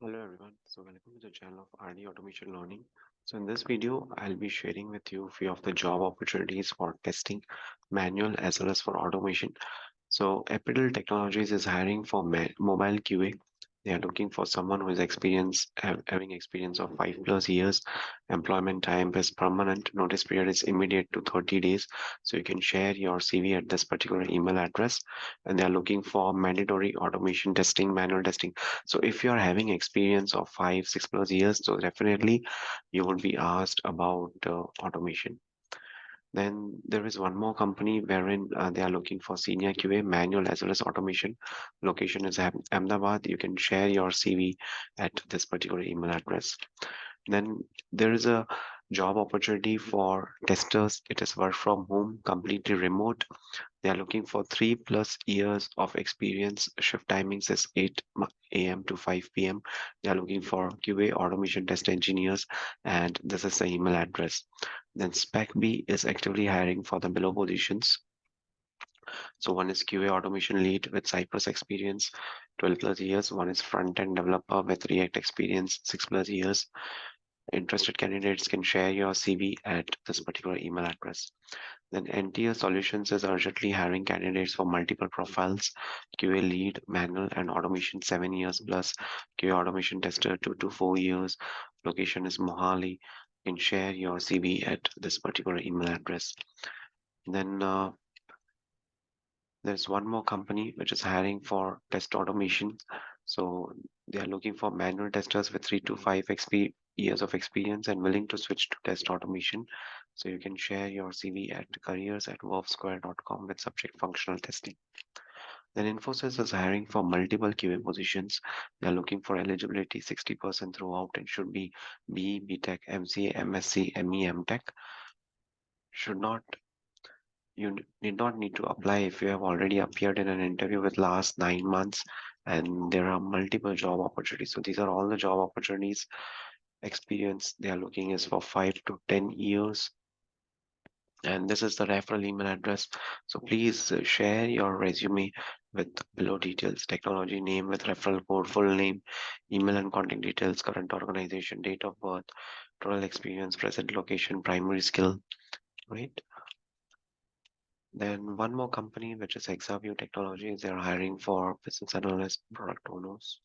Hello everyone. So welcome to the channel of RD Automation Learning. So in this video, I'll be sharing with you a few of the job opportunities for testing, manual as well as for automation. So Epital Technologies is hiring for mobile QA. They are looking for someone who is having experience of 5+ years. Employment time is permanent. Notice period is immediate to 30 days. So you can share your CV at this particular email address. And they are looking for mandatory automation testing, manual testing. So if you are having experience of 5, 6+ years, so definitely you will be asked about automation. Then there is one more company wherein they are looking for senior QA, manual as well as automation. Location is Ahmedabad. You can share your CV at this particular email address. Then there is a job opportunity for testers. It is work from home, completely remote. They are looking for 3+ years of experience. Shift timings is 8 a.m. to 5 p.m. They are looking for QA automation test engineers, and this is the email address. Then Spec B is actively hiring for the below positions. So one is QA automation lead with Cypress experience, 12+ years. One is front-end developer with React experience, 6+ years. Interested candidates can share your CV at this particular email address. Then NTS Solutions is urgently hiring candidates for multiple profiles, QA lead, manual and automation 7 years plus, QA automation tester 2 to 4 years. Location is Mohali. You can share your CV at this particular email address. Then there's one more company which is hiring for test automation. So they are looking for manual testers with 3 to 5 years of experience and willing to switch to test automation. So you can share your CV at careers@worksquare.com with subject functional testing. Then Infosys is hiring for multiple QA positions. They are looking for eligibility 60% throughout and should be BE, BTech, MCA, MSc, ME, MTech. Should not did not need to apply if you have already appeared in an interview with last 9 months, and there are multiple job opportunities. So these are all the job opportunities. Experience they are looking is for 5 to 10 years, and this is the referral email address. So please share your resume with below details: technology name with referral code, full name, email and contact details, current organization, date of birth, total experience, present location, primary skill, right? Then one more company, which is Exaview Technologies, they're hiring for business analyst, product owners.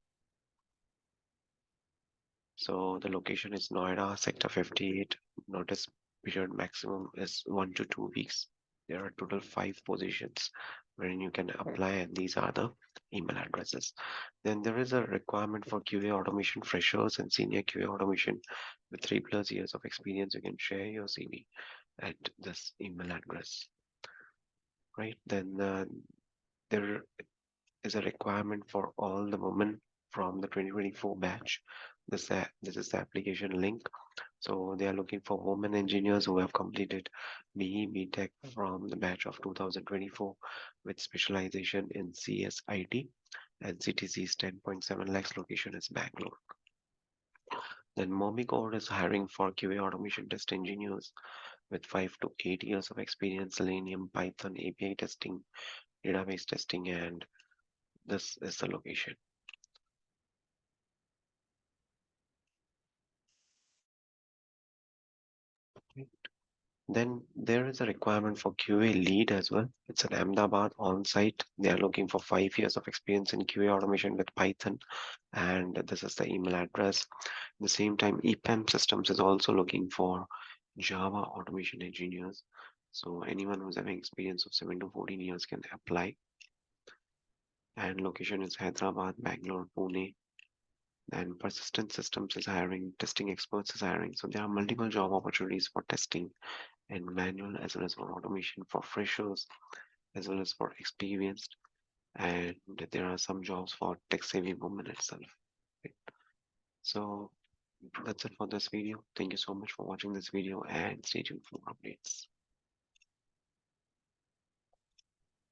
So the location is Noida, Sector 58. Notice period maximum is 1 to 2 weeks. There are total 5 positions wherein you can apply, and these are the email addresses. Then there is a requirement for QA automation freshers and senior QA automation with 3+ years of experience. You can share your CV at this email address, right? Then there is a requirement for all the women from the 2024 batch. This is the application link. So they are looking for women engineers who have completed BE BTech from the batch of 2024 with specialization in CSIT, and CTC is 10.7 lakhs. Location is Bangalore. Then Momicode is hiring for QA automation test engineers with 5 to 8 years of experience, Selenium, Python, API testing, database testing, and this is the location. Then there is a requirement for QA lead as well. It's an Ahmedabad on-site. They are looking for 5 years of experience in QA automation with Python, and this is the email address. At the same time, EPAM Systems is also looking for Java automation engineers. So anyone who's having experience of 7 to 14 years can apply. And location is Hyderabad, Bangalore, Pune. And Persistent Systems is hiring, testing experts is hiring. So there are multiple job opportunities for testing and manual as well as for automation for freshers as well as for experienced, and there are some jobs for tech savvy women itself, right? So that's it for this video. Thank you so much for watching this video, and stay tuned for more updates.